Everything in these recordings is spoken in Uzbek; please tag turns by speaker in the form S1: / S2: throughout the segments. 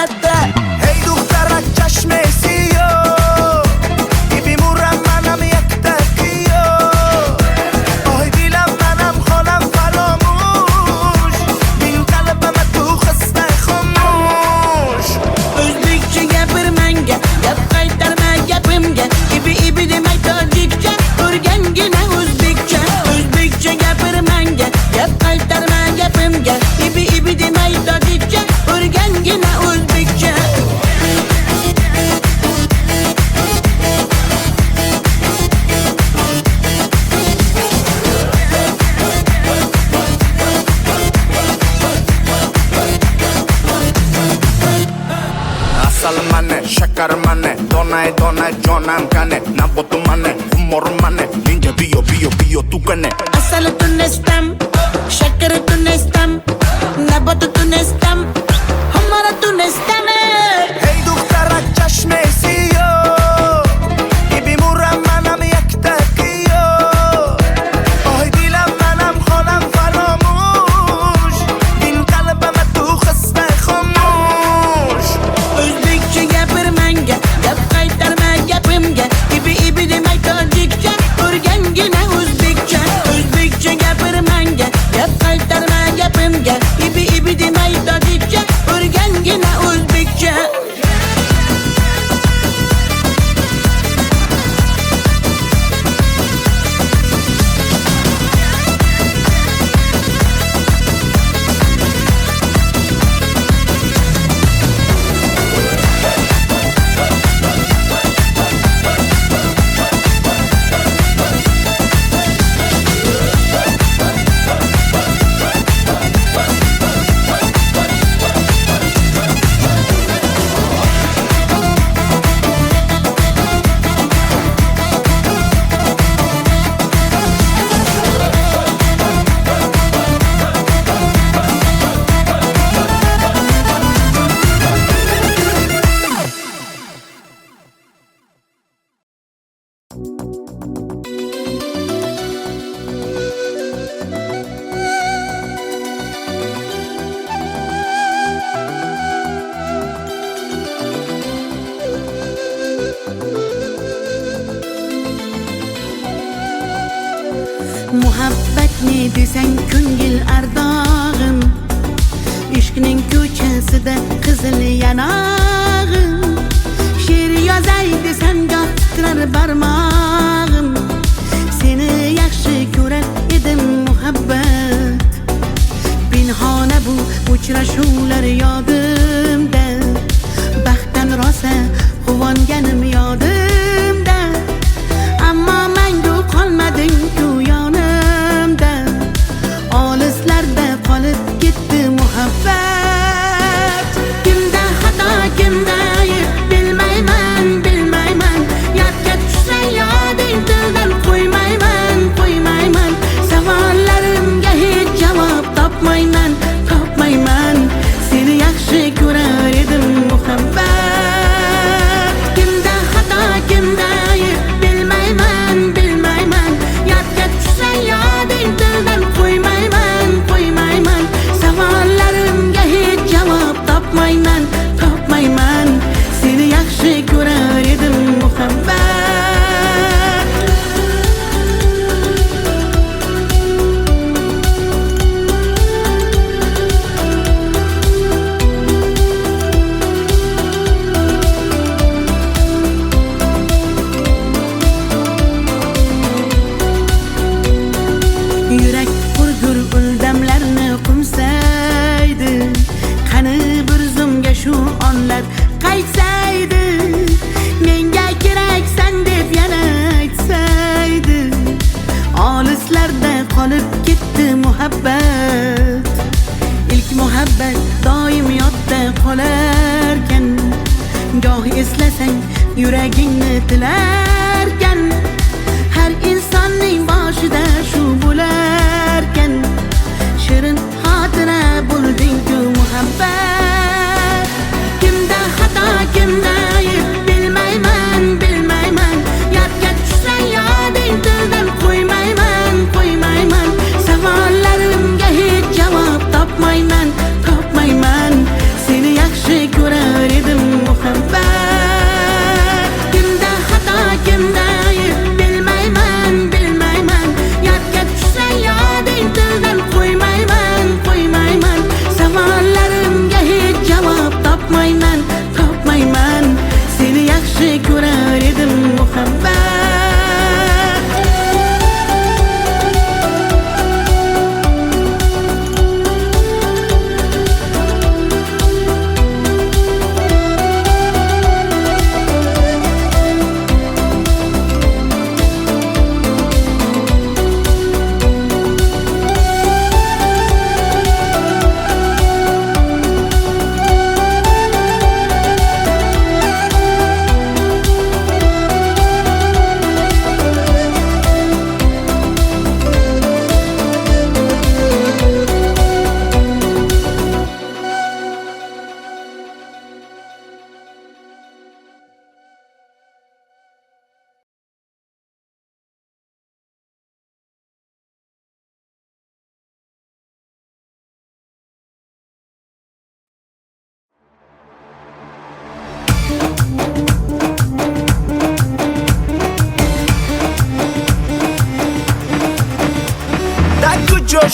S1: latta.
S2: Hey دخترک چشمسی بیمورم منم یک تکیو آی دیلم منم خانم فراموش بین قلبم تو خسته خاموش
S1: O'zbekcha gapir menga, gap qaytarma gapimga. Ibi demay tojikcha, o'rgangina o'zbekcha. O'zbekcha gapir menga, gap qaytarma gapimga. Ibi demay tojikcha, o'rgangina o'zbekcha.
S2: Asal mane, shakar mane, donay donay jonam kane Nabotu mane, humor mane, ninja biyo tu kane
S1: Asal tunestam, shakar tunestam, nabat tunestam, hamara tunestam.
S2: Hey دخترک چشمسی بیمورم منم یک تکیو آی دیلم منم خانم فراموش بین قلبم تو خسته خاموش
S1: O'zbekcha gapir menga, gap qaytarma gapimga. Ibi demay tojikcha, o'rgangina o'zbekcha. O'zbekcha gapir menga, gap qaytarma gapimga. Ibi demay tojikcha, o'rgangina o'zbekcha. Muhabbat ne desang ko'ngil ardog'im, ishqning ko'chasida qizil yanog'im. She'r yozay desam goh titrar barmog'im, seni yaxshi ko'rar edim muhabbat. Pinhona bu uchrashuvlar yodimda, baxtdan rosa quvonganim yodimda. Ammo mangu qolmading-ku yonimda, olislarda qolib ketdi muhabbat. Kimda xato, kimda ayb bilmayman, yodga tushsa yoding tildan qo'ymayman. Savollarimga hech javob topmayman. Seni yaxshi ko'rar edim muhabbat. Kimda xato, kimda ayb bilmayman, yodga tushsa yoding tildan qo'ymayman. Savollarimga hech javob topmayman. Seni yaxshi ko'rar edim muhabbat. Yurak hurgur uldamlarni qumsaydi, qani bir zumga shu onlar qaytsaydi. Menga keraksan deb yana aytsaydi, olislarda qolib ketdi muhabbat. İlk muhabbat doim yodda qolarkan, goh eslasang yuragingni tilarkan. Har insonning boshida shu bo'larkan, shirin xotira bo'lding-ku muhabbat. Kimda xato, kimda ayb bilmayman, yodga tushsa yoding tildan qo'ymayman. Savollarimga hech javob topmayman. Seni yaxshi ko'rar muhabbat. Kimda xato kimda ayb bilmayman bilmayman. Yodga tushsa yoding tildan qo'ymayman qo'ymayman. Savollarimga hech javob topmayman topmayman. Seni yaxshi ko'rar edim muhabbat.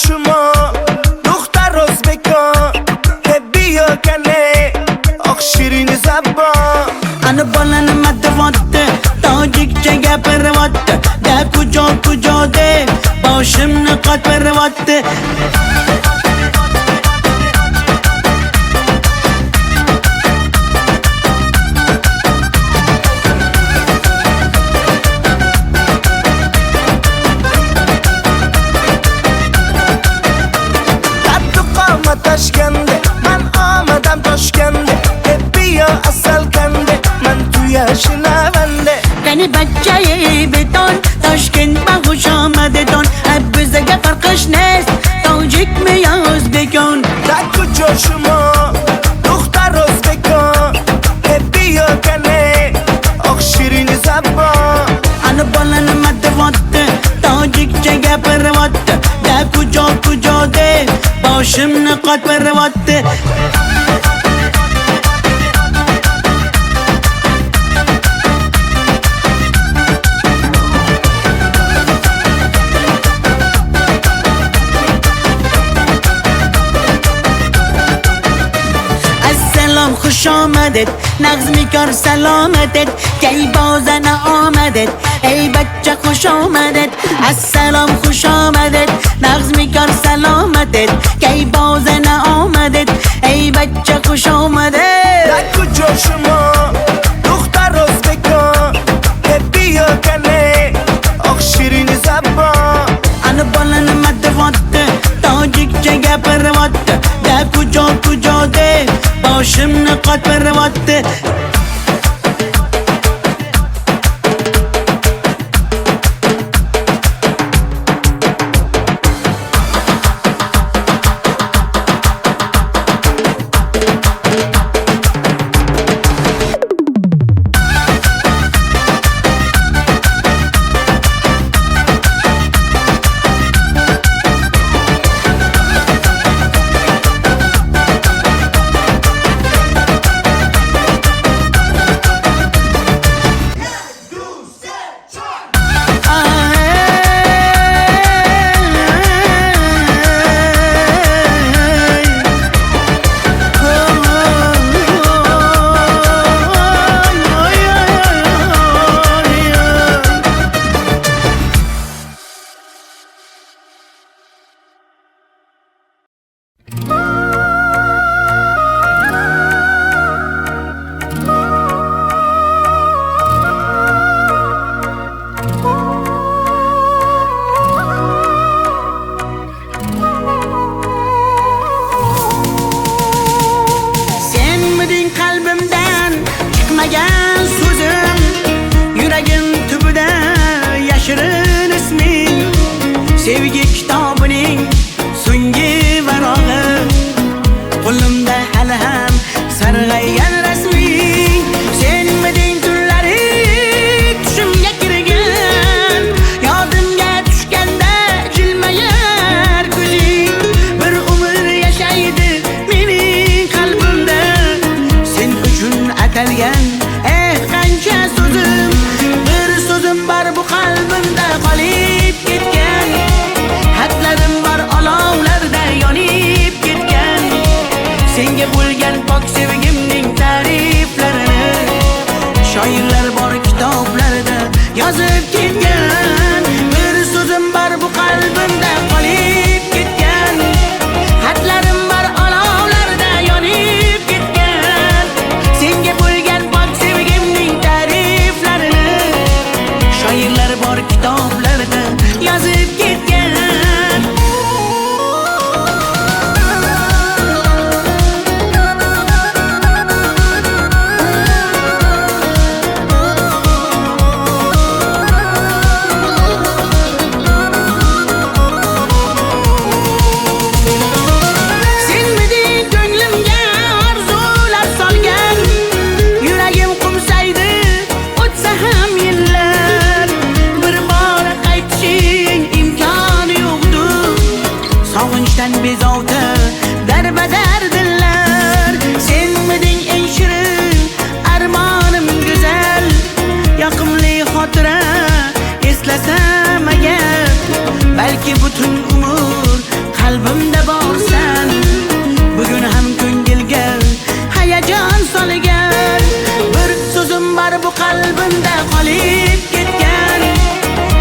S3: شما دختر ازبکان بیا کنه آخ شیرین زبان
S1: Ana balani matvatte tojikcha gapirvatte da kujo de boshimni qotvirvatte.
S3: Toshkende man omadam Toshkende bia asal kande man tu yashnavande
S1: Qani bachchayi beton Toshkent ma xush omadedon bizga farqish nest tojikmi yo o'zbekon.
S3: da kujo shuma dukhtar o'zbekon bia kane oq shirin zabon
S1: Ana balani matvatte tojikcha gapirvatte da kujo de boshimni qotvirvatte. Assalom xush omadet nag'zmi kor salomatet kay bozana omadet ey bachcha xush omadet. Assalom xush omadet nag'zmi kor salomatet kay bozana omadet ey bachcha xush omadet.
S3: da kujo shuma dukhtar o'zbekon bia kane oq shirin zabon
S1: Ana balani matvatte tojikcha gapirvatte da kujo de boshimni qotvirvatte. atalgan qancha so'zim, bir so'zim bor bu qalbimda qolib ketgan. Xatlarim bor olovlarda yonib ketgan. Senga bo'lgan pok sevgimning ta'riflarini shoirlar bor kitoblarda yozib ketgan. Bir so'zim bor bu qalbimda qolib ketgan. Xatlarim bor olovlarda yonib ketgan. Senga bo'lgan pok sevgimning ta'riflarini shoirlar bor kitoblarda yozib ketgan. Bezovta darbadar dillar, senmiding eng shirin armonim go'zal. Yoqimli xotira eslasam agar, balki butun umr qalbimda borsan. Bugun ham ko'ngilga hayajon solgan. Bir so'zim bor bu qalbimda qolib ketgan.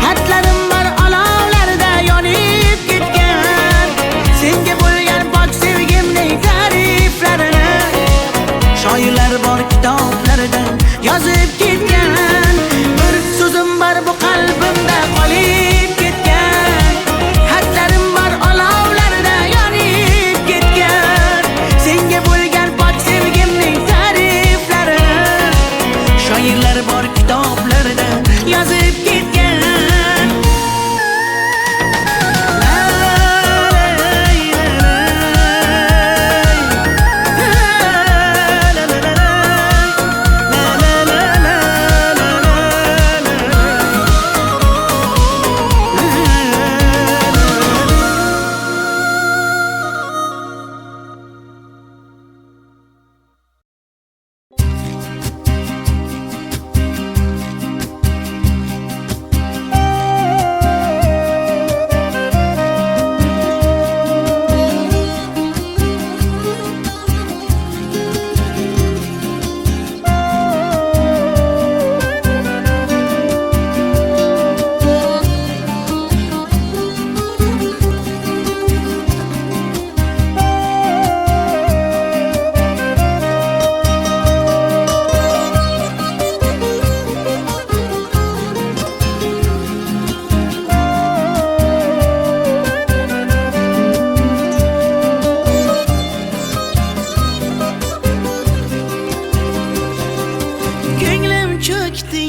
S1: Xatlarim bor olovlarda yonib ketgan. Senga bo'lgan pok sevgimning ta'riflarini shoirlar bor kitoblarda yozib ketgan. Bir so'zim bor bu qalbimda qolib ketgan. Xatlarim bor olovlarda yonib ketgan. Senga bo'lgan pok sevgimning ta'riflarini shoirlar bor kitoblarda yozib ketgan.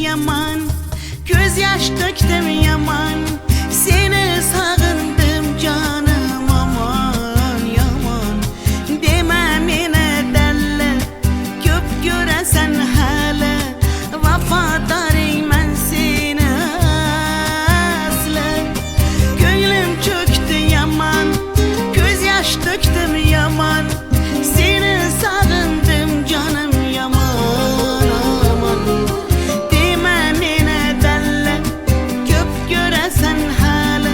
S1: Yaman, göz yaş döktüm yaman. Seni sağındım canım aman yaman. Deme mene delle, köp göresen hala. Vafadarım ben seni asla. Gönlüm çöktü yaman, göz yaş döktüm yaman. Seni sağındım canım yaman aman. Sen hala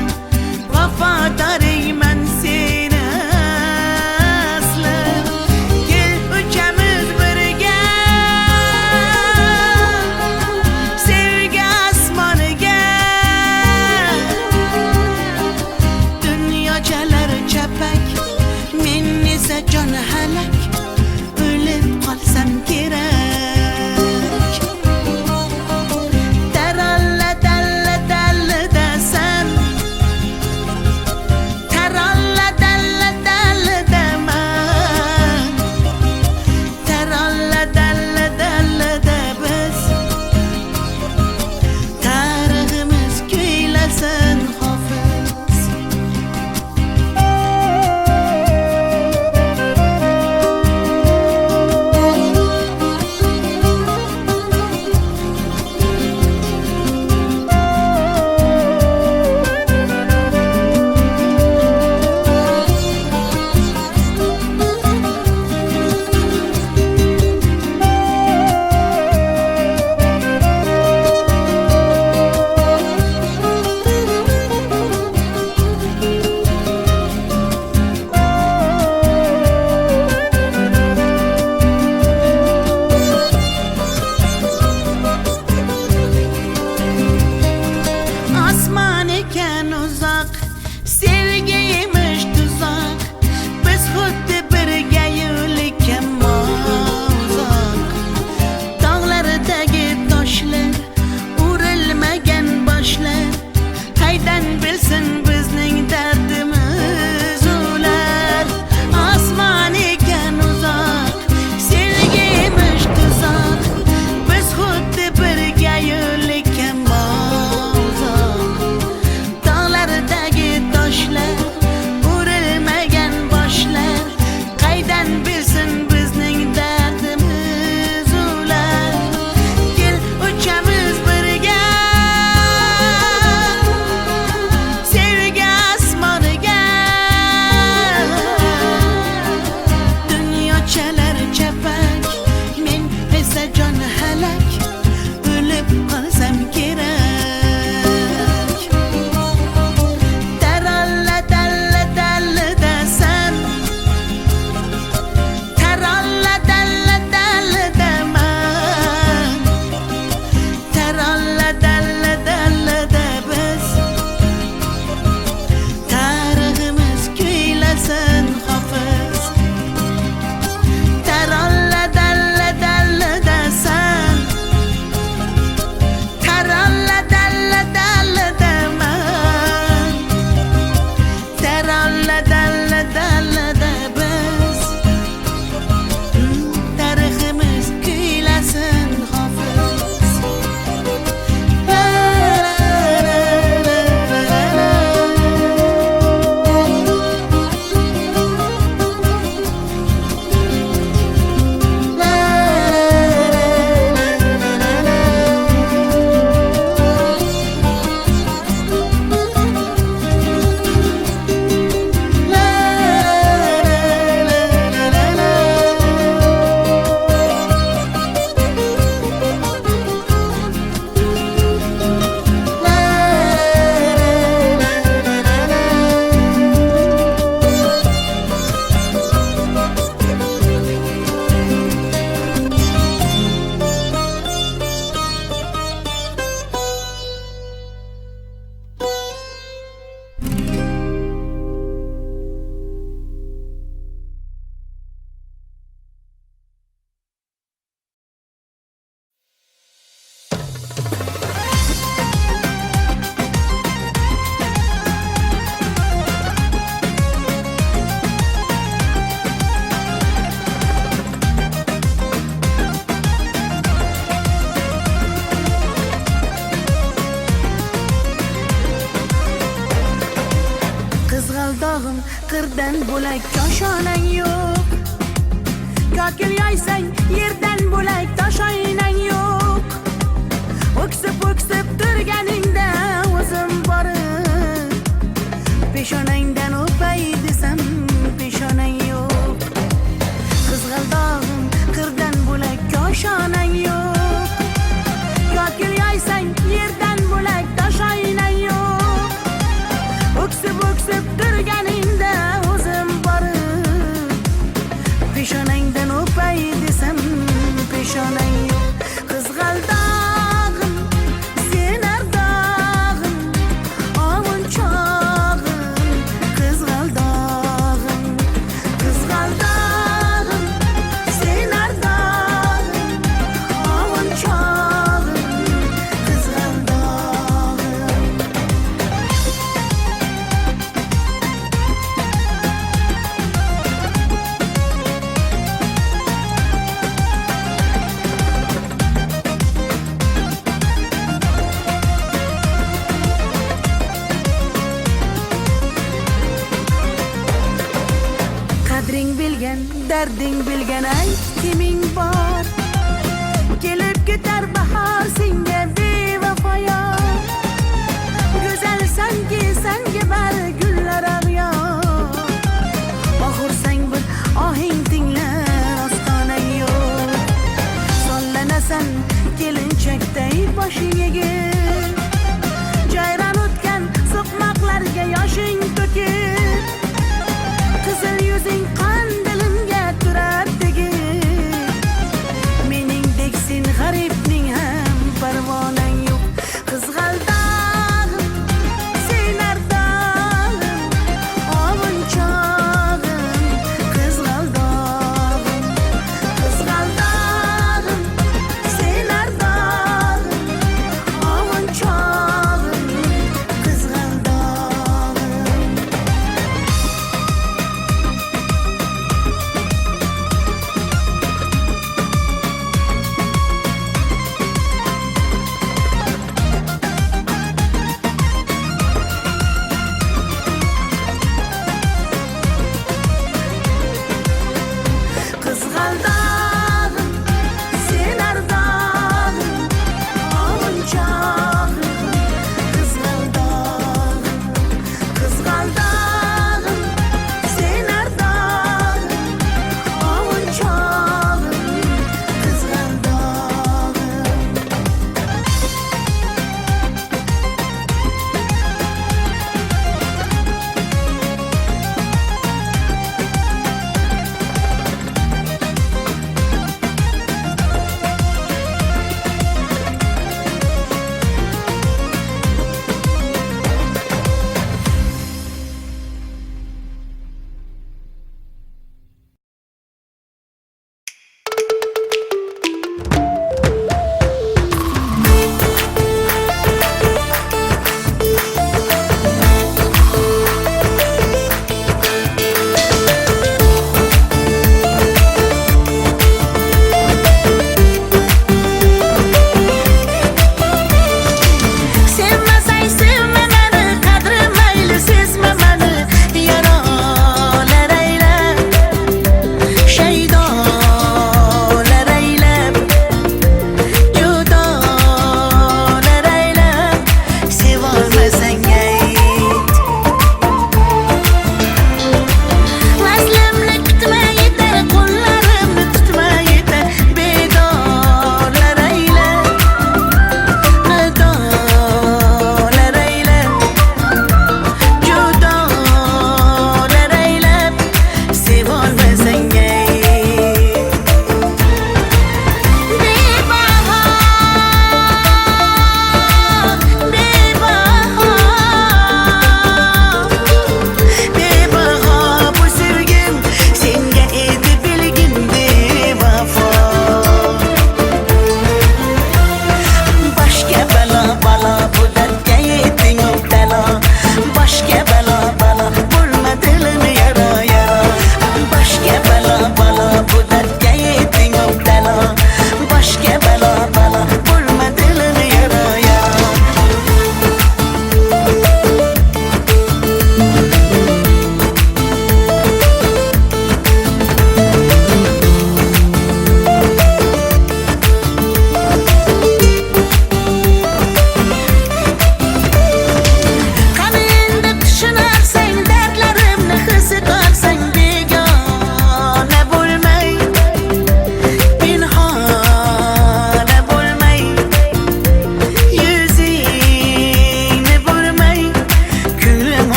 S1: qirdan bo'lak koshonang yo'q. Kokil yoysang yerdan bo'lak toshoynang yo'q. O'ksib turganingda o'zim borib peshonangdan o'pay desam peshonang yo'q. Qizg'aldog'im qirdan bo'lak koshonang yo'q. Kokil yoysang yerdan bo'lak toshoynang yo'q. O'ksib turganingda o'zim borib peshonangdan o'pay desam peshonang yo'q. Qizg'aldog'im sen ardog'im ovun chog'im. Qizg'aldog'im sen ardog'im ovun chog'im. Qizg'aldog'im qadring bilgan, darding bilgan ayt kiming bor. Kelib ketar bahor senga bevafoyor. Go'zalsanki senga bari gullar ag'yor. Oxursang bir ohing tinglar ostonang yo'q. Sollanasan kelinchakday boshing egib. Jayron o'tgan so'qmoqlarga yoshing to'kib. Qizil yuzing qon dilimga turar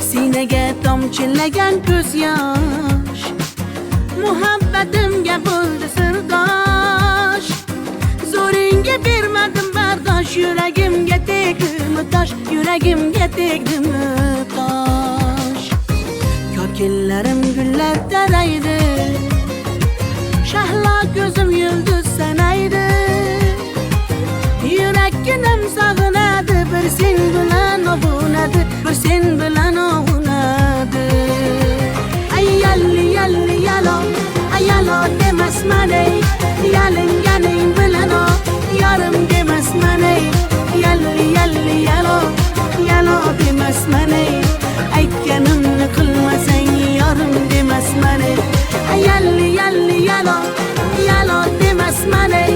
S1: Sinaga tomchilagan ko'z yosh, muhabbatimga bo'ldi sirdosh. Zo'ringga bermadim bardosh, yuragimga tegdimi tosh, yuragimga tegdimi tosh. Kokillarim gullar taraydi, shahlo ko'zim yulduz sanaydi. Yurakkinam sog'inadi, bir sen bilan ovunadi, bir sen bilan ovunadi. Ay yalli yalli yalo, ay yalo demasman ey, yalinganing bilan o, yarim demasman ey. Yalli yalli yalo, yalo demasman ey, aytganimni qilmasang yarim demasman ey. Ay yalli yalli yalo, yalo demasman ey,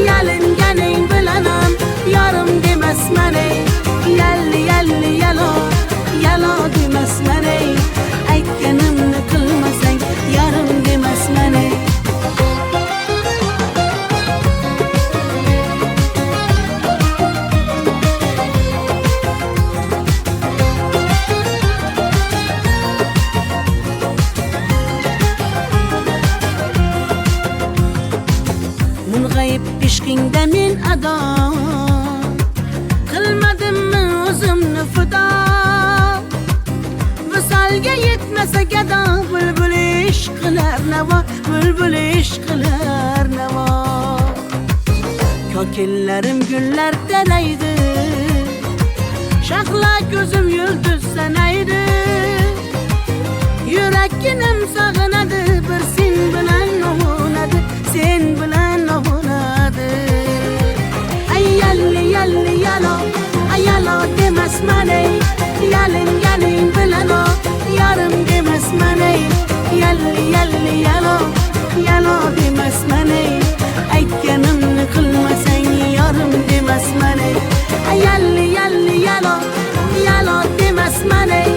S1: yalinganing bilan ham yarim demasman ey. Yalli yalli yalo, yalo demasman ey, aytganimni qilmasang yarim demasman ey. Mung'ayib ishqingda men ado, qilmadimmi o'zimni fido. Visolga yetmasa gado, bulbul ishq qilar navo, bulbul ishq qilar navo. Kokillarim gullar taraydi, shahlo ko'zim yulduz sanaydi. Yurakkinam sog'inadi, bir sen bilan ovunadi, sen bilan ovunadi. Ay yalli yalli yalo, ay yalo demasman ey, yalinganing bilan o, yarim demasman ey. Yalli yalli yalo, yalo demasman ey, aytganimni qilmasang yarim demasman ey. Ay yalli yalli yalo, yalo demasman ey,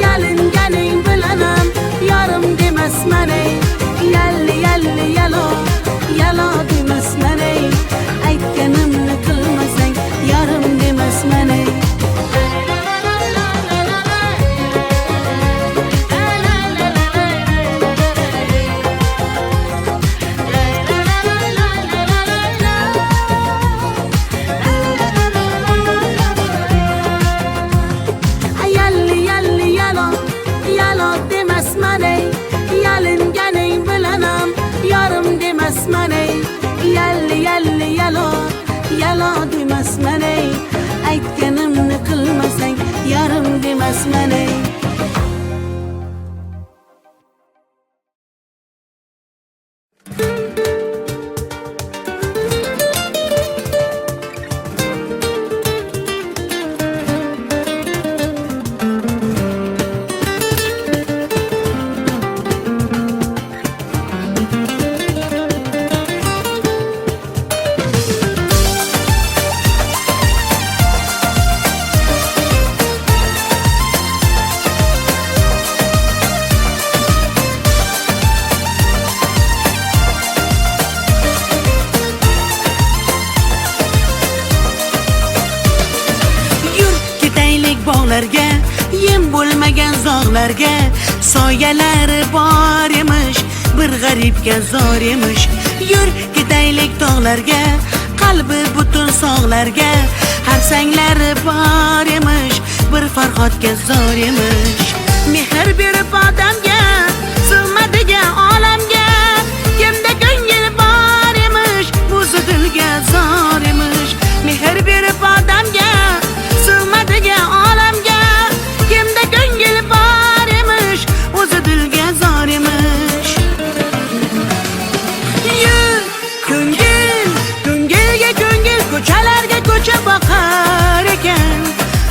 S1: yalinganing bilan ham yarim demasman ey. Yalli yalli yalo, yalo demasman ey, aytganimni qilmasang yarim demasman ey. Yalli yalli yalo, yalo demasman ey, yalinganing bilan ham yarim demasman ey. Yalli yalli yalo, yalo demasman ey, aytganimni qilmasang yarim demasman ey. Bog'larga, yem bo'lmagan zog'larga, soyalari bor emish, bir g'aribga zor emish. Yur ketaylik tog'larga, qalbi butun sog'larga, harsanglari bor emish, bir farhodga zor emish. Mehr berib odamga, sig'madigan olamga, kimda ko'ngil bor emish, o'zi dilga zor emish. Mehr berib odamga, sig'madigan olamga, kimda ko'ngil bor emish, o'zi dilga zor emish. Yur ko'ngil, ko'ngilga ko'ngil, ko'chalarga ko'cha boqar ekan.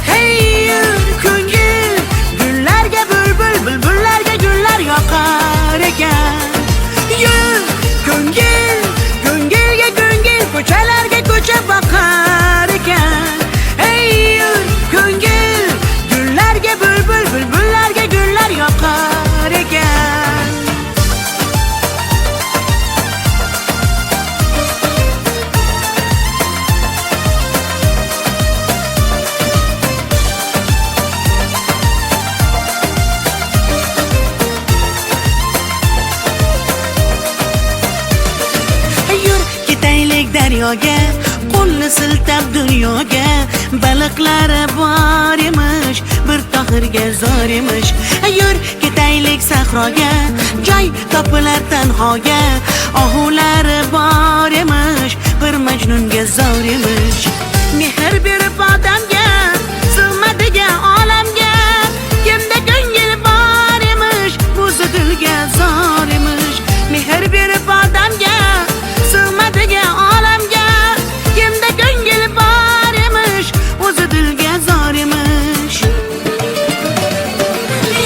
S1: Hey yur daryoga, qo'lni siltab dunyoga. Baliqlari bor emish, bir tohirga zor emish. Yur ketaylik sahroga, joy topilar tanhoga. Ohulari bor emish, bir majnunga zor emish. Mehr berib odamga, sig'madigan olamga. Kimda ko'ngil bor emish, o'zi dilga zor emish. Mehr berib odamga, sig'madigan olamga. Kimda ko'ngil bor emish, o'zi dilga zor emish.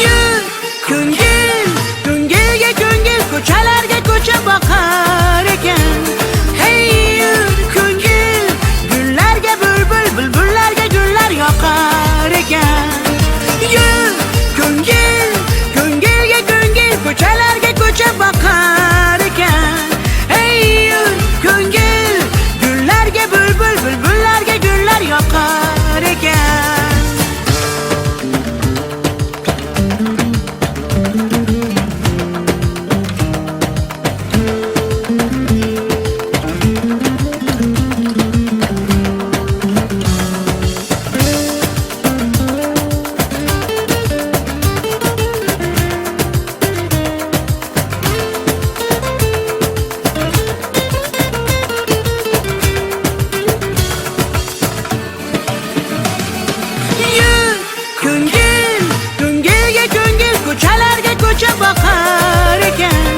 S1: Yur ko'ngil, ko'ngilga ko'ngil, ko'chalarga ko'cha boqar ekan. Hey yur ko'ngil, gullarga bulbul, bulbullarga gullar yoqar ekan. Yur ko'ngil, ko'ngilga ko'ngil, ko'chalarga ko'cha boqar ekan. Hey yur ko'ngil, gullarga bulbul, bulbullarga gullar yoqar ekan. Yur ko'ngil, ko'ngilga ko'ngil, ko'chalarga ko'cha boqar ekan.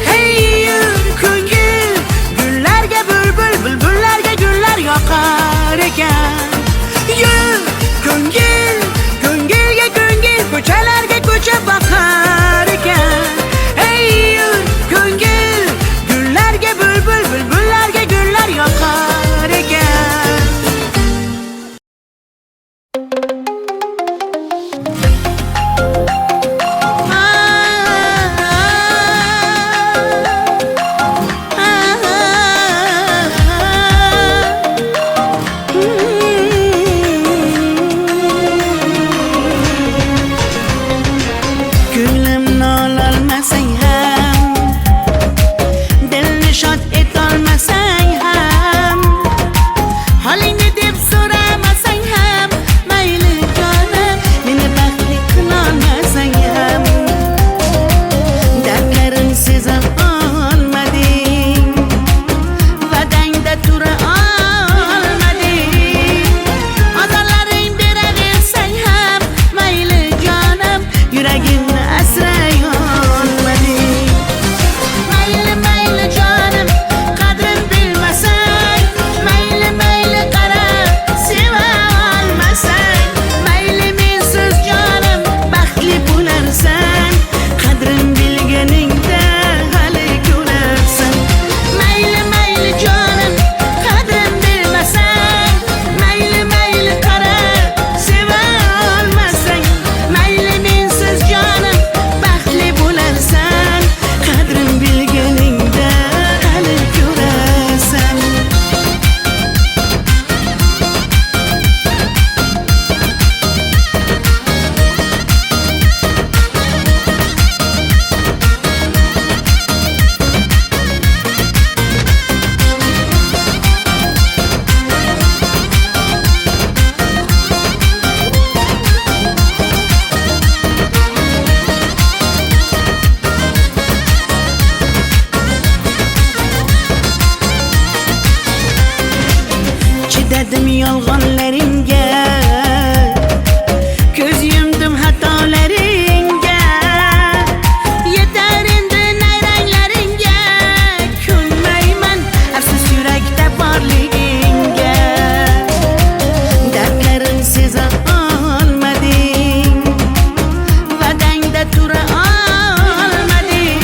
S1: Hey yur ko'ngil, gullarga bulbul, bulbullarga gullar yoqar ekan. Yur ko'ngil, ko'ngilga ko'ngil, ko'chalarga ko'cha boqar ekan. Hey yur ko'ngil, gullarga bulbul, bulbullarga gullar yoqar ekan. Ko'nglimni ololmasang ham, dilni shod etolmasang ham, holingni deb so'ramasang ham, mayli jonim, meni baxtli qilolmasang ham, dardlarim seza olmading, va'dangda tura olmading, ozorlaring beraversang ham, mayli jonim, yuragimni asray olmading. Mayli mayli jonim, qadrin bilmasang, mayli mayli qarab seva olmasang, mayli mensiz jonim baxtli bo'larsan, qadrin bilganingda hali ko'rarsan. Mayli mayli jonim, qadrin bilmasang, mayli mayli qarab seva olmasang, mayli mensiz jonim baxtli bo'larsan, qadrin bilganingda hali ko'rarsan. Chidadim yolg'onlaringga, ko'z yumdim xatolaringga. Yetar endi nayranglaringga, ko'nmayman afsus yurakda borligingga. Dardlarim seza olmading, va'dangda tura olmading,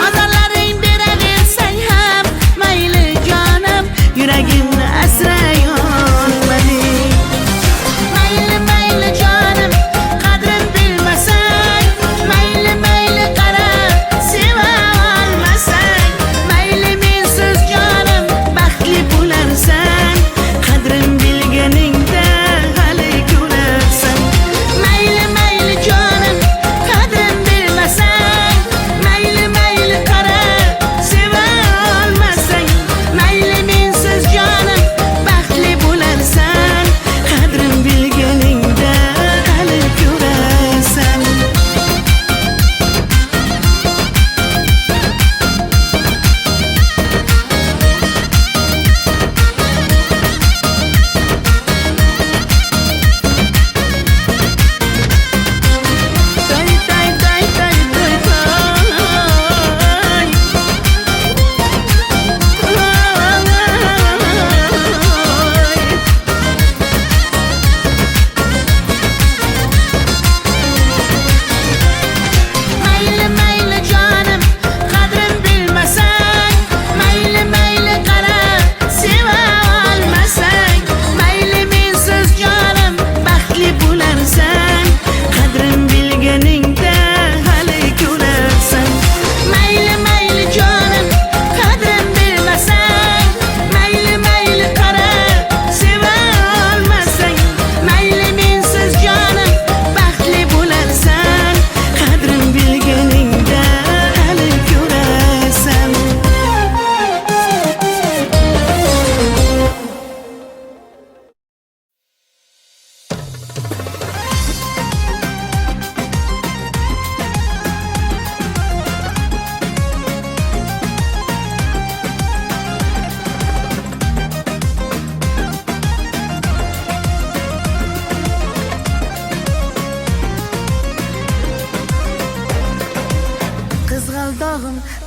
S1: ozorlaring beraversang ham, mayli jonim, yuragimni asray olmading. Mayli mayli jonim, qadrin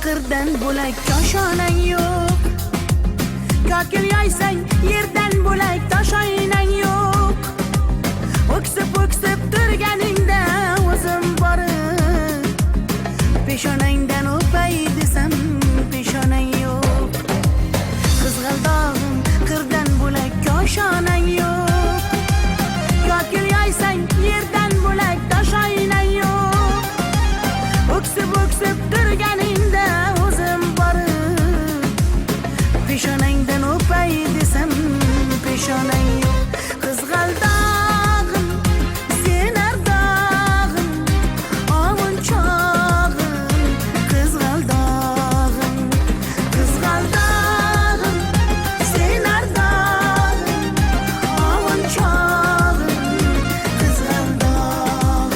S1: qirdan bo'lak koshonang yo'q. Kokil yoysang yerdan bo'lak toshoynang yo'q. O'ksib turganingda o'zim borib peshonangdan o'pay desam peshonang yo'q. Qizg'aldog'im qirdan bo'lak koshonang yo'q. Kokil yoysang yerdan bo'lak toshoynang yo'q. O'ksib turganingda o'zim borib peshonangdan o'pay desam peshonang yo'q. Qizg'aldog'im sen ardog'im ovunchog'im. Qizg'aldog'im sen ardog'im ovunchog'im. Qizg'aldog'im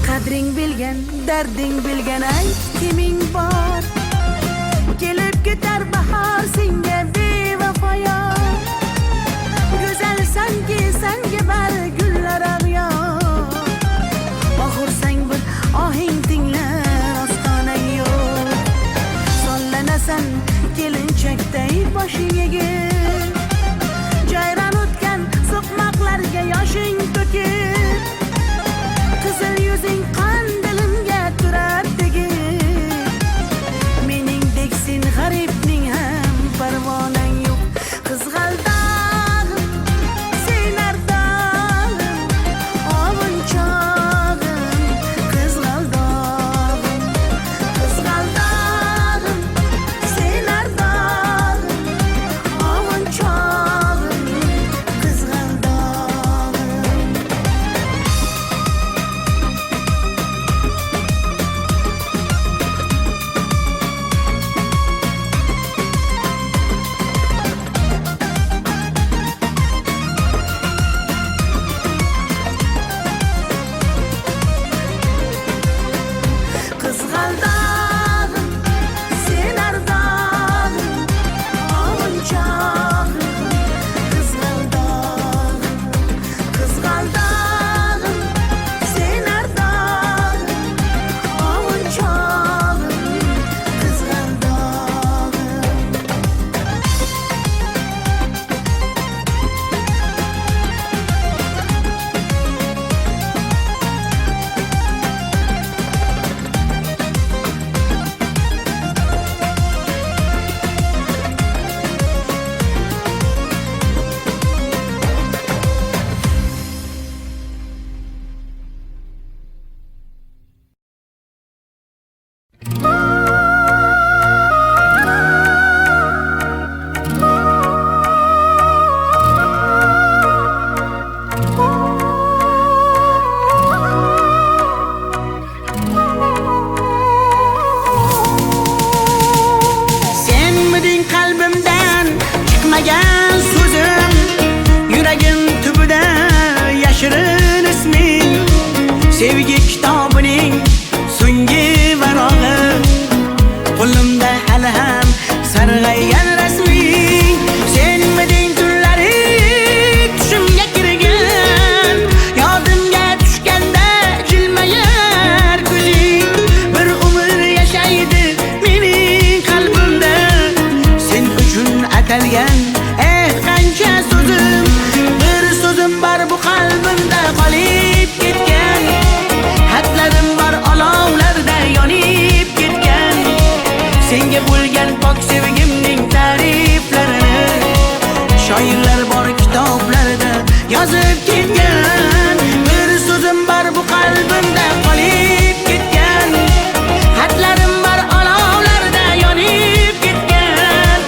S1: qadring bilgan, darding bilgan ayt kiming bor. Kelib ketar bahor senga bevafoyor. Go'zalsanki senga bari gullar ag'yor. Oxursang bir ohing tinglar ostonang yo'q. Sollanasan kelinchakday boshing egib. Jayron o'tgan so'qmoqlarga yoshing to'kib. Qizil yuzing qandilimga turar tegib. Meningdek sen g'aribning ham parvonang yo'q. Qizg'aldog'im sen ardog'im ovunchog'im. Qizg'aldog'im sen ardog'im ovunchog'im. Qizg'aldog'im Qizg'aldog'im sen ardog'im ovunchog'im. Qizg'aldog'im sen ardog'im ovunchog'im. Qizg'aldog'im senmiding qalbimdan chiqmagan so'zim. Yuragim tubida yashirin isming. Sevgi kitobining so'nggi varog'i. Qo'limda hali ham sarg'aygan rasming. Senmiding tunlari tushimga kirgan. Yodimga tushganda jilmayar ko'zing. Bir umr yashaydi mening qalbimda. Sen uchun atalgan qancha so'zim. Bir so'zim bor bu qalbimda qolib ketgan. Xatlarim bor olovlarda yonib ketgan. Senga bo'lgan pok sevgimning ta'riflarini shoirlar bor kitoblarda yozib ketgan. Bir so'zim bor bu qalbimda qolib ketgan. Xatlarim bor olovlarda yonib ketgan.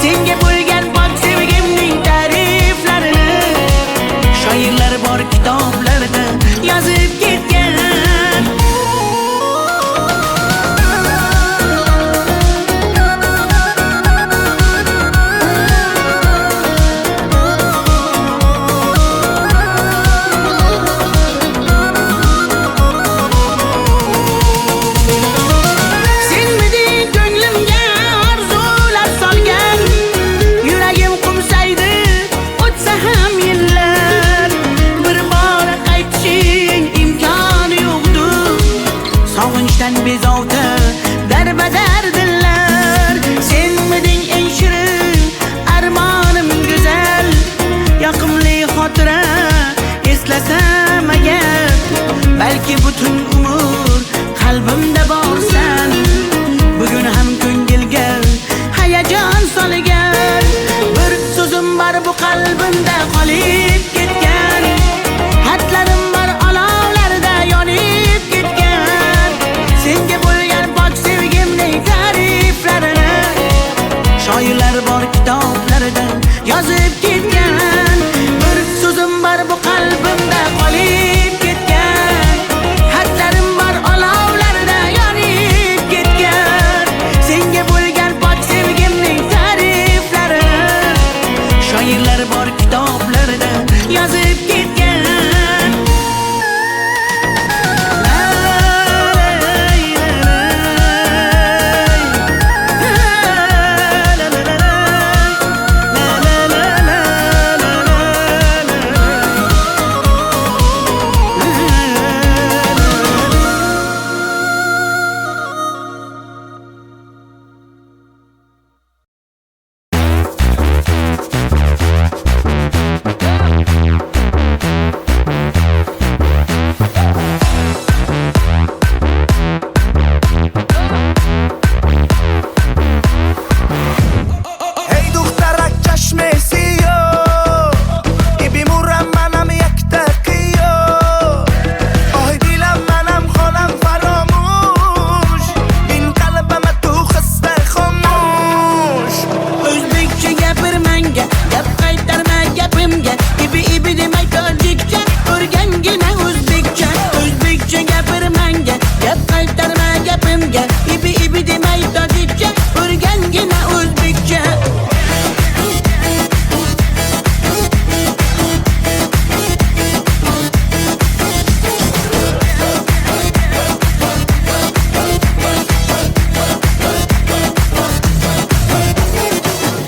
S1: Senga bo'lgan pok sevgimning ta'riflarini shoirlar bor kitoblarda yozib ketgan. var bu qalbimda qolib ketgan, xatlarim var olovlarda yonib ketgan. Senga bo'lgan pok sevgimning ta'riflarini shoirlar bor kitoblarida yozib ketgan. Bir so'zim var bu qalbimda qolib ketgan, xatlarim var olovlarda yonib ketgan. Senga bo'lgan pok sevgimning ta'riflarini shoirlar bor kitoblarida yozib ketgan.
S3: ای دخترک چشم سیاه بیمورم منم یک تقیه آه دیلم منم خانم فراموش این قلبم تو خسته خاموش
S1: O'zbekcha gapir menga, gap qaytarma gapimga. Ibi demay tojikcha, o'rgangina o'zbekcha. O'zbekcha gapir menga, gap qaytarma gapimga. Ibi demay tojikcha, o'rgangina o'zbekcha.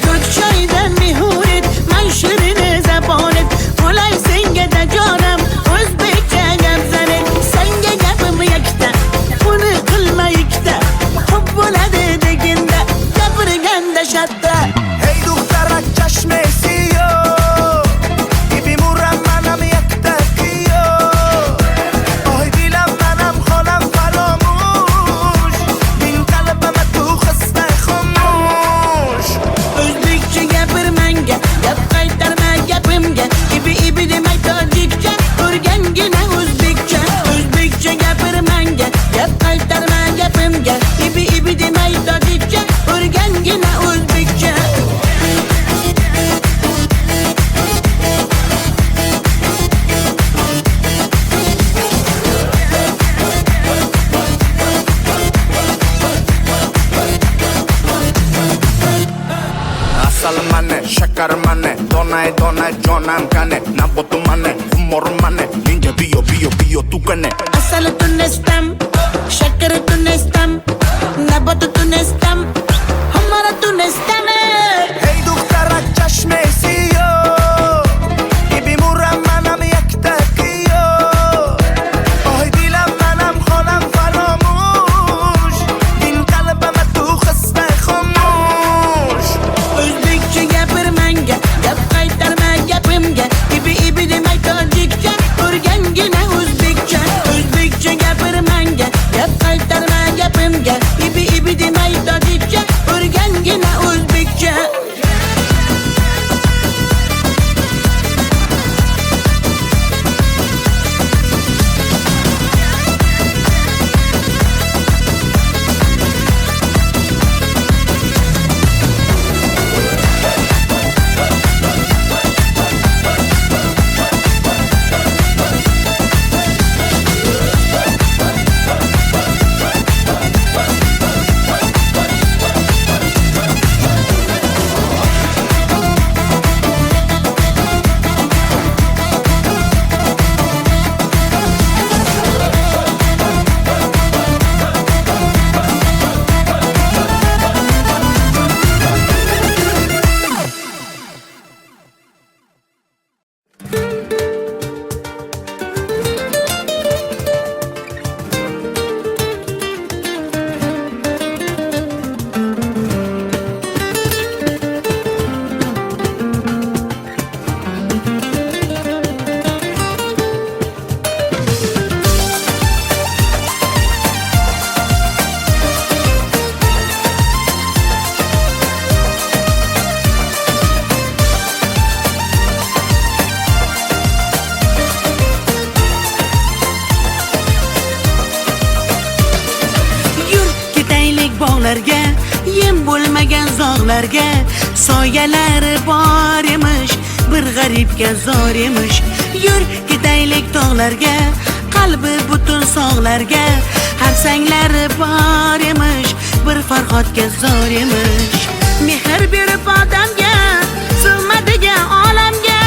S1: Ko'kchoydan mehurit, man shirin zabonet. Bo'lay senga da jonim, o'zbekcha gap zanet. Senga gapim yakta, buni qilma ikkita. Xo'p bo'ladi deginda, gapirganda shatta.
S3: ای دخترک چشم سیاه بیمورم منم یک تقیه آه دیلم منم خانم فراموش این قلبم تو خسته خاموش
S1: O'zbekcha gapir menga, gap qaytarma gapimga. Ibi demay tojikcha, o'rgangina o'zbekcha. O'zbekcha gapir menga, gap qaytarma gapimga. Ibi demay tojikcha, o'rgangina o'zbekcha.
S2: Asal mane, shakar mane, donay donay jonam kane, nabotu mane, humor mane, ninja bio tu kane.
S1: Asal tunestam, shakar tunestam, nabat tunestam, hamara tunestam.
S3: ای دخترک چشم سیاه بیمورم منم یک تقیه آه دیلم منم خانم فراموش این قلبم تو خسته خاموش
S1: O'zbekcha gapir menga, gap qaytarma gapimga. Ibi demay tojikcha, o'rgangina o'zbekcha. O'zbekcha gapir menga, dog'larga soyalari bor emish, bir g'aribga zor emish. Yur ketaylik tog'larga, qalbi butun sog'larga, har sanglari bor emish, bir farhodga zor emish. Mehr berib odamga, sig'madigan olamga,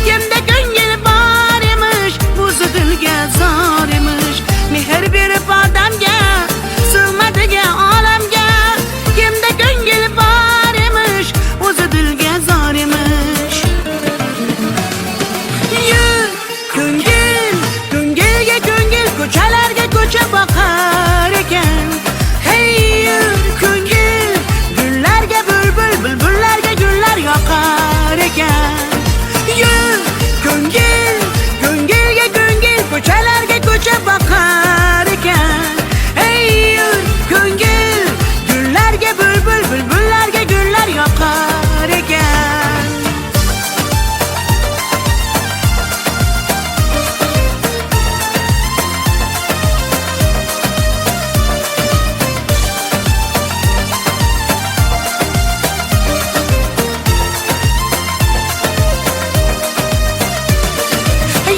S1: kimda ko'ngil bor emish, o'zi dilga zor emish. Mehr berib odamga, sig'madigan olamga, kimda ko'ngil bor emish, o'zi dilga zor emish. Yur ko'ngil, ko'ngilga ko'ngil, ko'chalarga ko'cha boqar ekan. Hey yur ko'ngil, gullarga bulbul, bulbullarga gullar yoqar ekan. Yur ko'ngil, ko'ngilga ko'ngil, ko'chalarga ko'cha boqar ekan. Hey yur ko'ngil, gullarga bulbul, bulbullarga gullar yoqar ekan.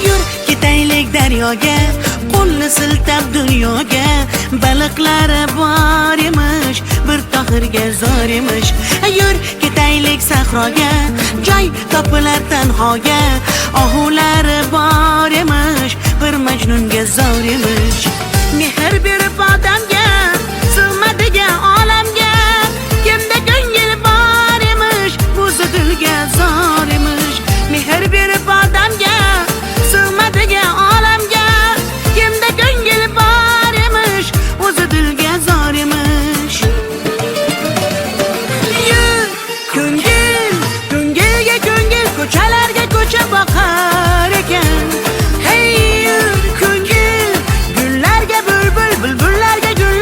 S1: Yur ketaylik daryoga, qo'lni siltab dunyoga, baliqlari bor emish, bir tohirga zor emish. Yur ketaylik sahroga, joy topilar tanhoga, ohulari bor emish, bir majnunga zor emish. Mehr berib odamga, sig'madigan olamga, kimda ko'ngil bor emish, o'zi dilga zor emish. Mehr berib odamga, sig'madigan olamga, kimda ko'ngil bor emish, o'zi dilga zor emish. Yur ko'ngil, ko'ngilga ko'ngil, ko'chalarga ko'cha boqar ekan. Hey yur ko'ngil, gullarga bulbul, bulbullarga gul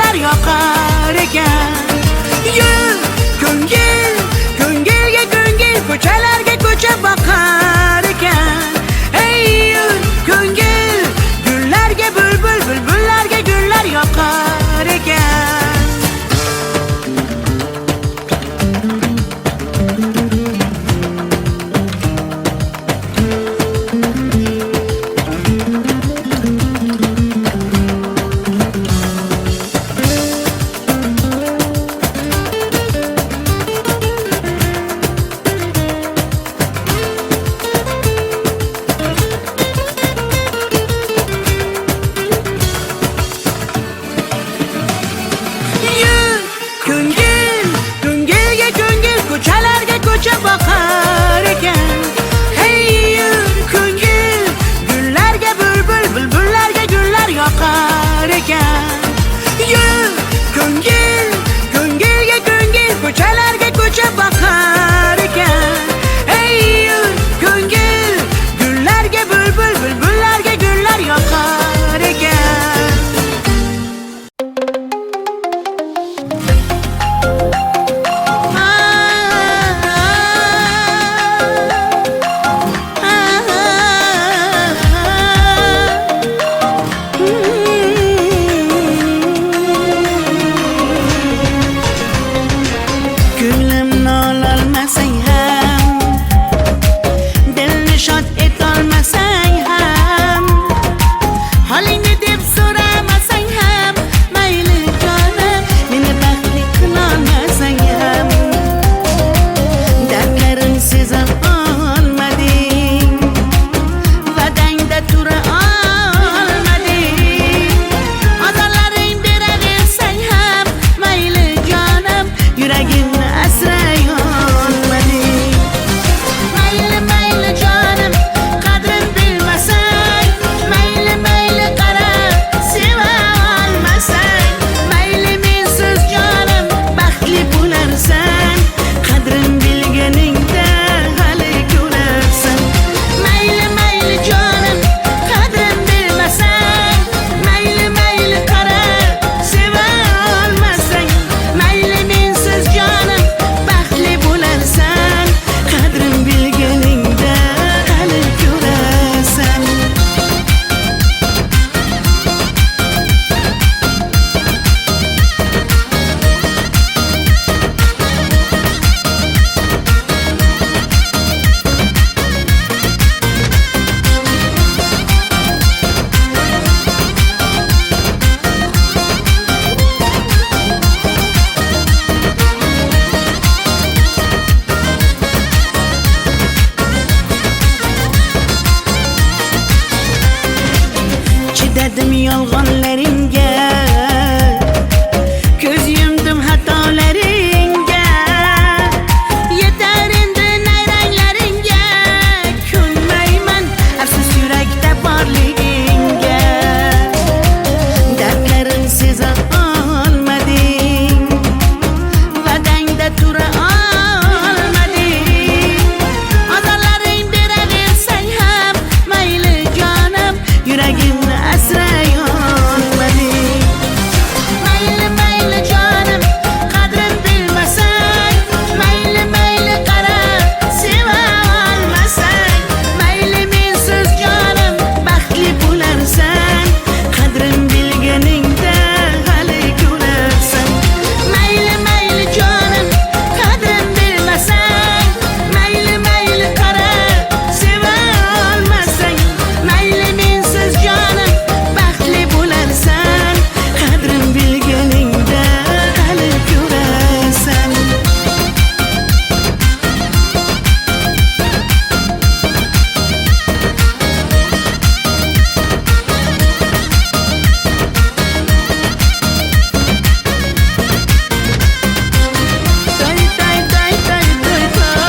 S1: Uchradim yolg'onlaringga, ko'z yumdim xatolaringga. Yetar endi nayranglaringga, ko'nmayman afsus yurakda borligingga. Dardlarim seza olmading, va'dangda tura olmading. Azorlaring beraversang ham mayli jonim, yuragimni asray olmading. Mayli mayli jonim, qadrin bilmasang, mayli mayli qara, seva olmasang, mayli mensiz jonim baxtli bo'larsan, qadrin bilganingda hali ko'rarsan. Mayli mayli jonim, qadrin bilmasang, mayli mayli qara, seva olmasang, mayli mensiz jonim baxtli bo'larsan, qadrin bilganingda hali ko'rarsan. Tay tay tay tay tay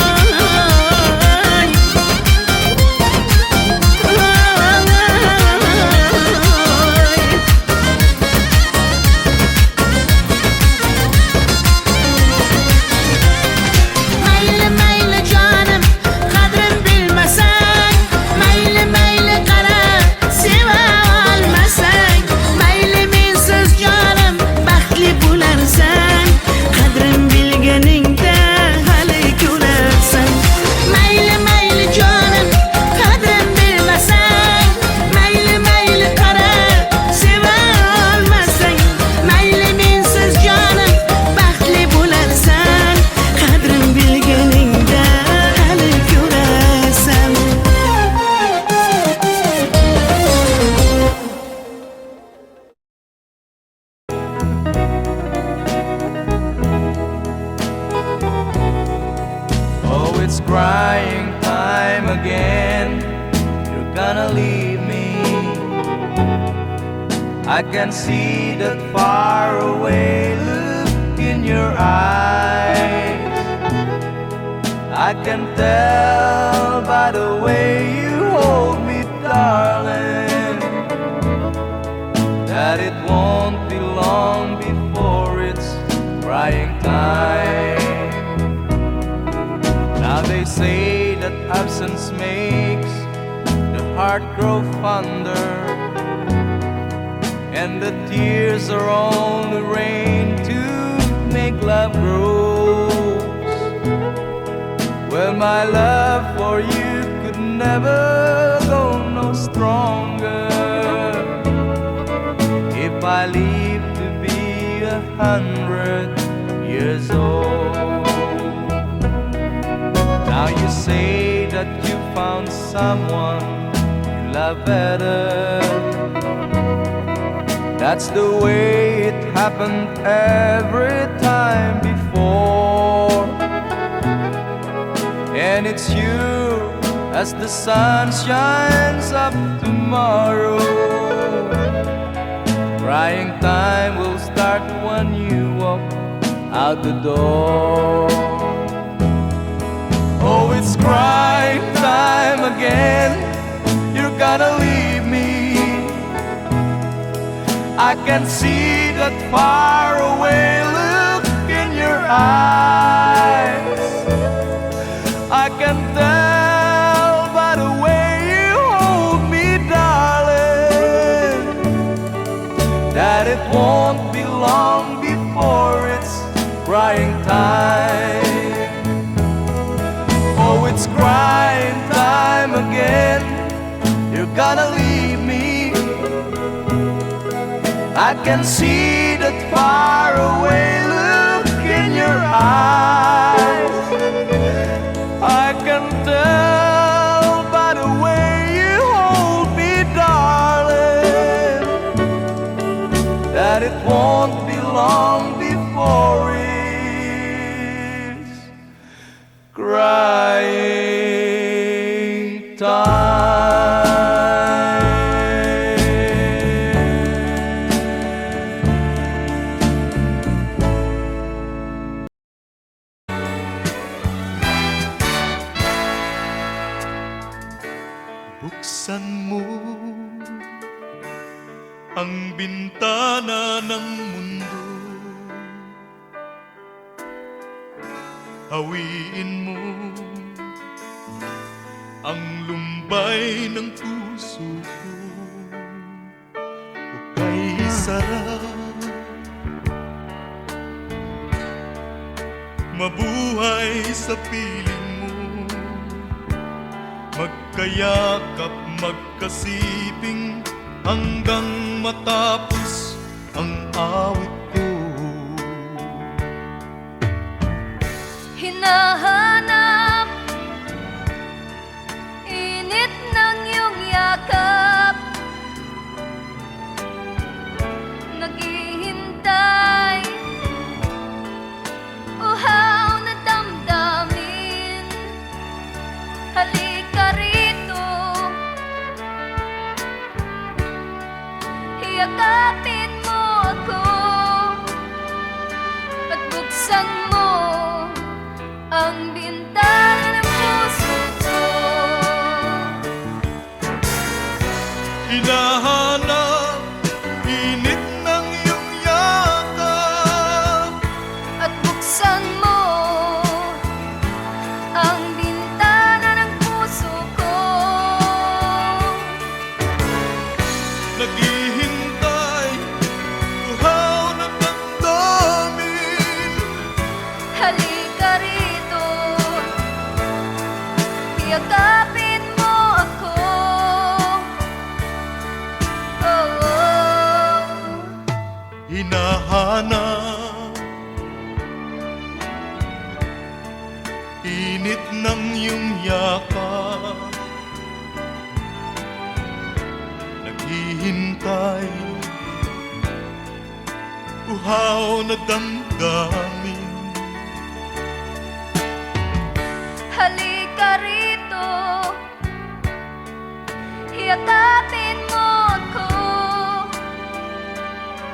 S1: Mayli mayli jonim, qadrin bilmasang, mayli mayli qara, seva olmasang, mayli mensiz jonim baxtli bo'larsan, qadrin bilganingda hali ko'rarsan. Mayli mayli jonim, qadrin bilmasang, mayli mayli qara, seva olmasang, mayli mensiz jonim baxtli bo'larsan, qadrin bilganingda hali ko'rarsan.
S3: Oh, it's crying time again. You're gonna leave me. I can see that far away look in your eyes. I can tell by the way you hold me, darling, that it won't be long before it's crying time. Now they say that absence makes the heart grow fonder, and the tears are only rain to make love grows. Well, my love for you could never go no stronger if I live to be 100 years old. Now you say that you found someone you love better. That's the way it happened every time before. And it's you as the sun shines up tomorrow. Crying time will start when you walk out the door. Oh, it's crying time again. You're gonna leave me. I can see that far away look in your eyes. I can tell by the way you hold me, darling, that it won't be long before it's crying time. Oh, it's crying time again. You're gonna leave me. I can see that far away look in your eyes. I can tell by the way you hold me, darling, that it won't be long before it's crying time. Buksan mo ang bintana ng mundo, hawiin mo ang lumbay ng puso ko. Hukay sarap, mabuhay sa piling mo, magkayakap, magkasiping hanggang matapos ang awit ko.
S4: Hinahanap init ng iyong yakap, naghihintay uhaw na damdamin. Halika rito, yakapin mo ako at buksan mo ang bintana ng puso ko.
S3: Hinahanap init ng iyong yakap
S4: At buksan mo ang bintana ng puso ko.
S3: naghihintay, uhaw na damdamin.
S4: Halika rito, yakapin mo ako. Oh, oh.
S3: Hinahanap init ng iyong yakap, naghihintay, uhaw na damdamin.
S4: Halika rito, yakapin mo ako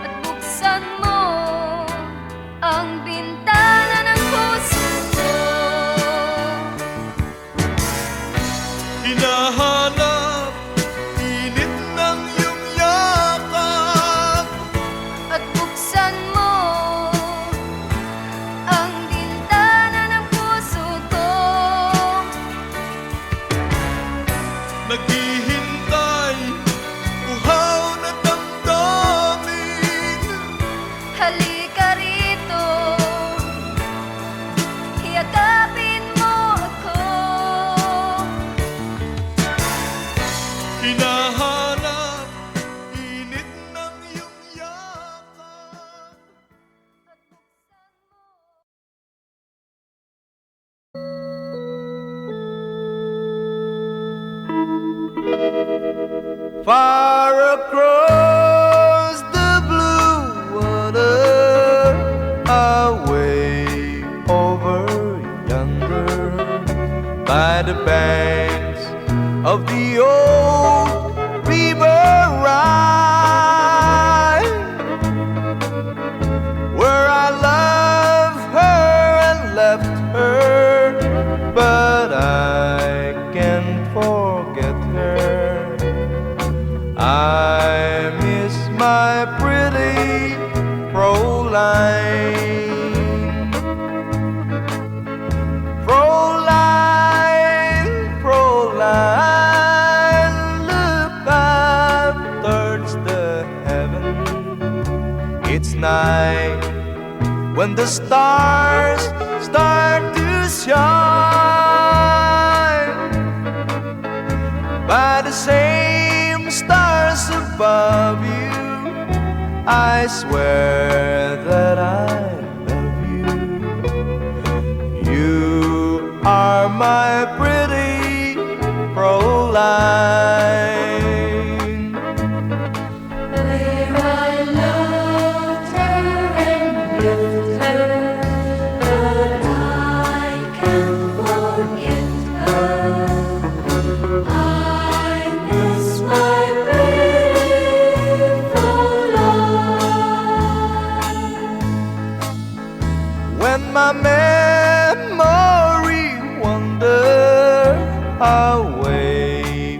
S4: at buksan mo ang bintana ng puso ko.
S3: Hinahanap init ng iyong yakap,
S4: At buksan mo ang bintana ng puso ko.
S3: naghihintay, uhaw na damdamin.
S4: Halika rito, yakapin mo ako.
S3: Hinahanap init ng iyong yakap.
S5: Far across the blue water, away over yonder, by the banks of the old river Rhine, where I loved her and left her, but I can't forget her. I miss my pretty Fräulein. Fräulein, Fräulein, look up towards the heaven. It's night when the stars start to shine. By the same stars above you, I swear that I love you. You are my pretty Fräulein.
S4: Where I loved her and left her, but I can't forget her. I miss my beautiful life.
S5: When my memory wanders away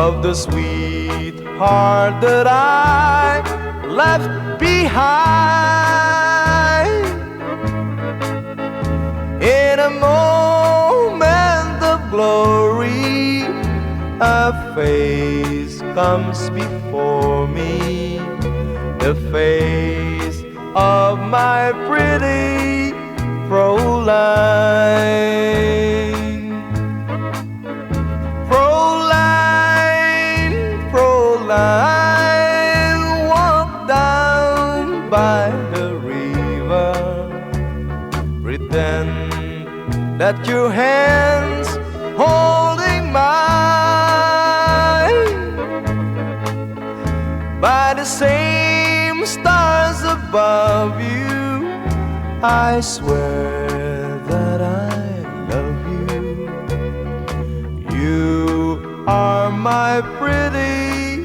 S5: of the sweetheart that I left behind. In a moment of glory, a face comes before me, the face of my pretty Fräulein. Fräulein, Fräulein, walk down by the river, pretend that your hands holding mine. By the same stars above you, I swear that I love you. You are my pretty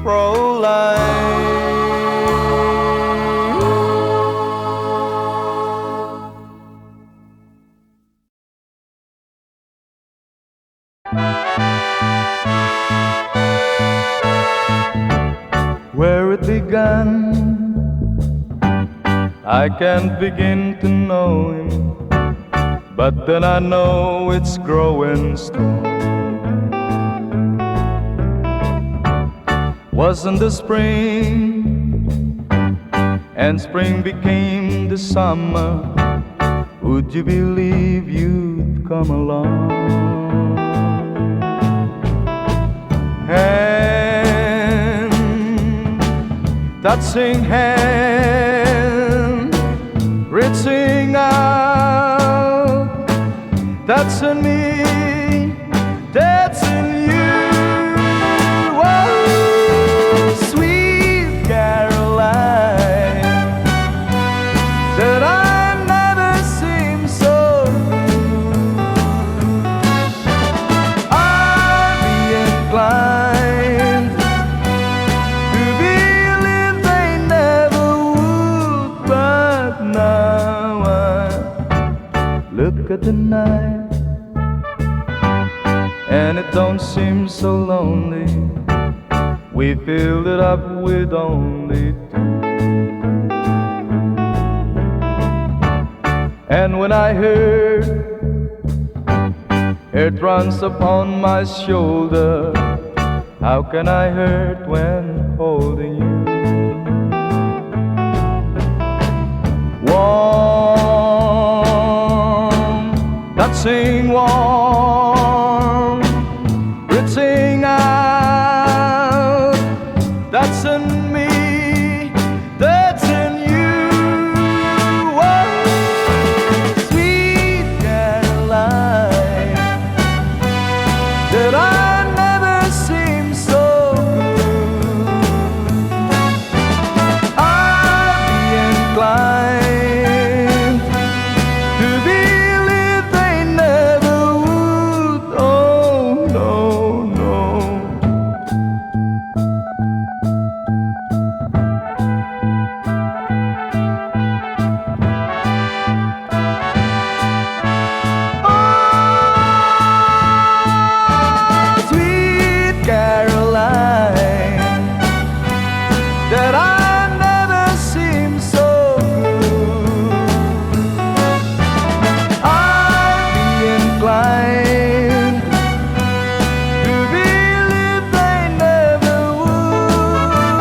S5: Fräulein. Where it began, I can't begin to know him, but then I know it's growing strong. Wasn't the spring, and spring became the summer, would you believe you'd come along? Hand, touching hand, reaching out, touching me, touching you. Oh, sweet Caroline, that I've never seen so good. I'd be inclined to believe they never would, but now I look at the night and it don't seem so lonely. We filled it up with only two. And when I heard it runs upon my shoulder, how can I hurt when holding you? Warm, touching warm, reaching out, touching me, touching you. Oh, sweet Caroline, that I never seem so good. I'd be inclined to believe they never would. Oh, no, no. Oh, sweet Caroline, that I never seem so good. I'd be inclined to believe they never would.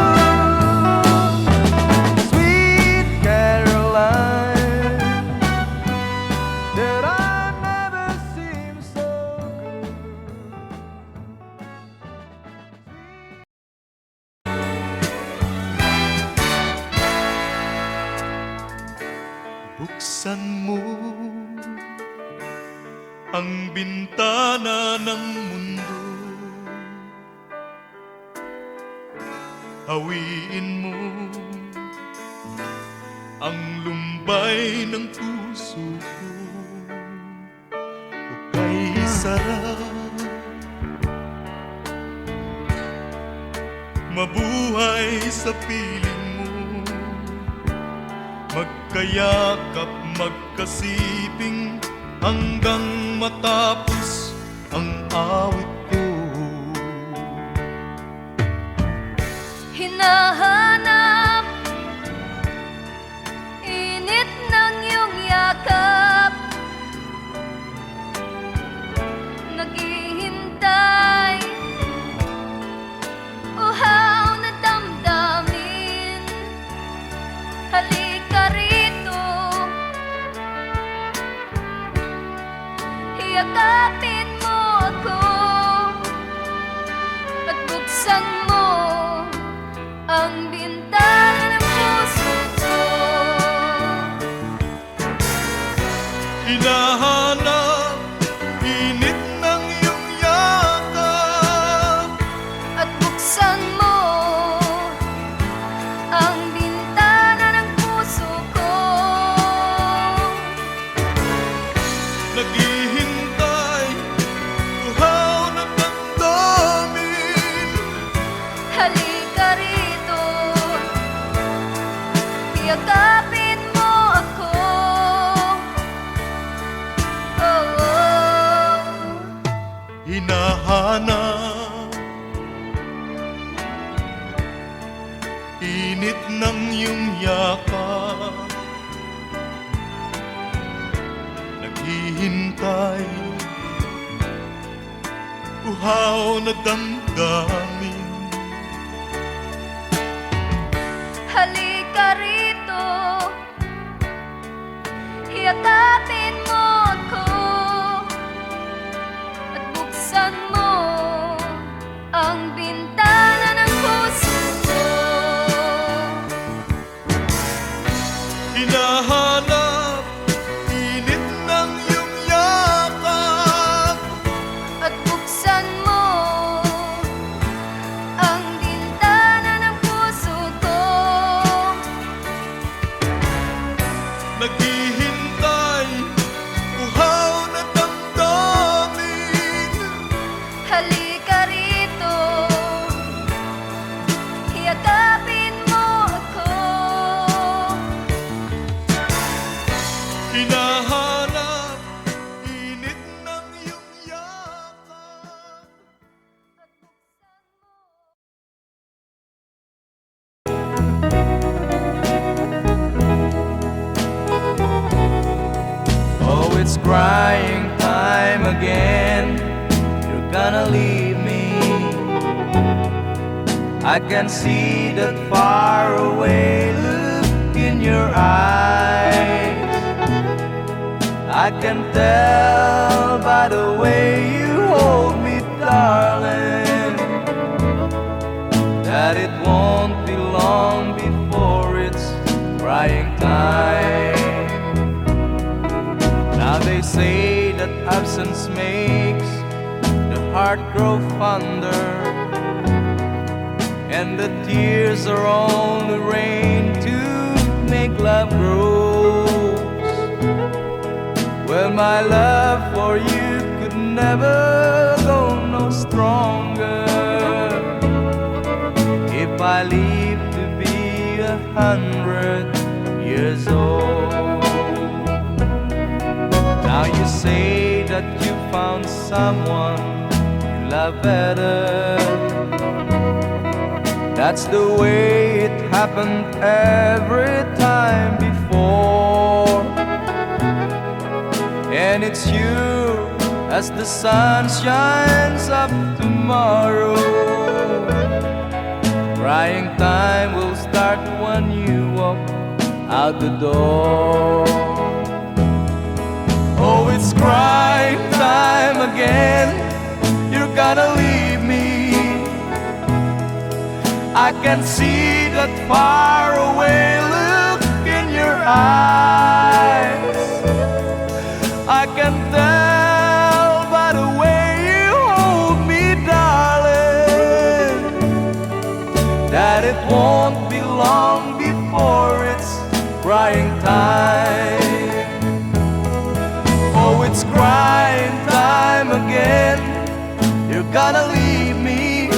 S5: Sweet Caroline, that I never seem so good.
S6: Buksan mo ang bintana ng mundo, hawiin mo ang lumbay ng puso ko. Hukay sarap, mabuhay sa piling mo, magkayakap, magkasiping hanggang matapos ang awit ko.
S4: yakapin mo ako at buksan mo ang bintana ng puso ko.
S6: Hinahanap init ng iyong yakap
S4: At buksan mo ang bintana ng puso ko.
S6: Naghihintay, uhaw na damdamin.
S4: Halika rito, yakapin mo ako. Oh, oh.
S6: Hinahanap init ng iyong yakap. Naghihintay, uhaw na damdamin.
S4: Halika rito, yakapin mo ako at buksan mo ang bintana ng puso ko.
S6: Hinahanap init ng iyong yakap.
S4: At buksan mo ang bintana ng puso ko.
S6: Naghihintay, uhaw na damdamin.
S4: Halika rito, yakapin mo ako.
S6: Hinahanap init ng iyong yakap.
S3: Oh, it's crying time again. You're gonna leave me. I can see that far away look in your eyes. I can tell by the way you hold me, darling, that it won't be long before it's crying time. Now they say that absence makes the heart grow fonder, and the tears are only rain to make love grows. Well, my love for you could never go no stronger if I live to be 100 years old. Now you say that you found someone you love better. That's the way it happened every time before. And it's you as the sun shines up tomorrow. Crying time will start when you walk out the door. Oh, it's crying time again. You're gonna leave me. I can see that far away look in your eyes. I can tell by the way you hold me, darling, that it won't be long before it's crying time. Oh, it's crying time again. You're gonna leave me.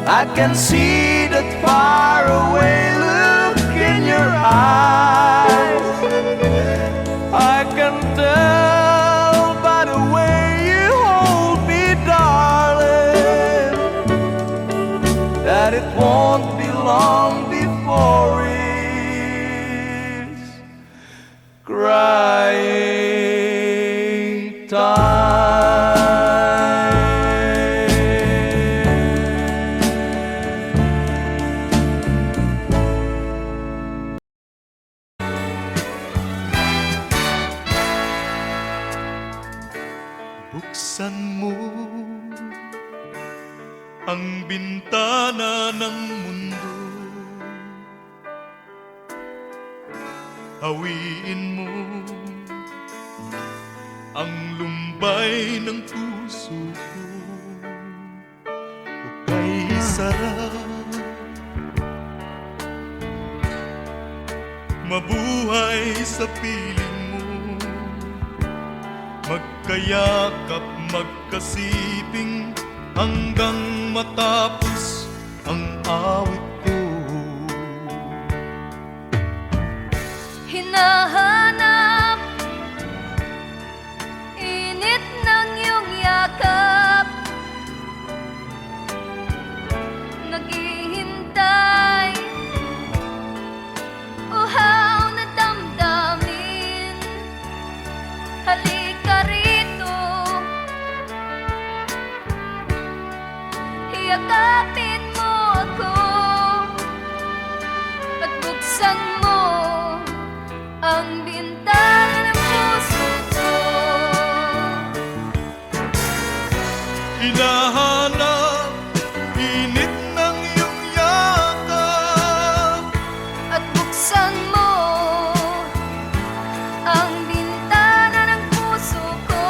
S3: I can see that far away look in your eyes. I can tell by the way you hold me, darling, that it won't be long before it's crying time.
S6: buksan mo ang bintana ng mundo. Hawiin mo ang lumbay ng puso ko. Hukay sarap, mabuhay sa piling mo. Magkayakap, magkasiping hanggang matapos ang awit ko.
S4: Hinahanap init ng iyong yakap, naghihintay uhaw na damdamin. Halika rito, yakapin mo ako at buksan mo ang bintana ng puso ko.
S6: Hinahanap init ng iyong yakap
S4: At buksan mo ang bintana ng puso ko.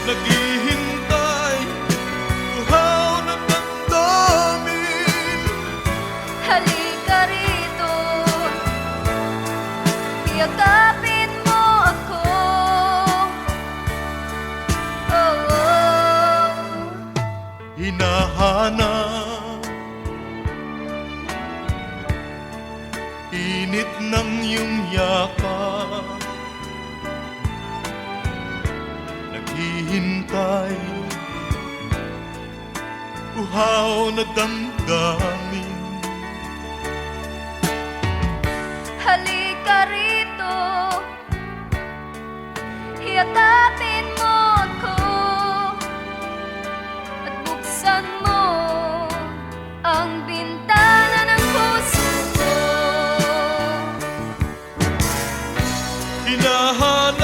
S6: naghihintay, uhaw na damdamin.
S4: Halika rito, yakapin mo ako. Oh, oh.
S6: Hinahanap init ng iyong yakap, naghihintay, uhaw na damdamin.
S4: Halika rito, yakapin mo ako at buksan mo ang bintana ng puso ko.
S6: Hinahanap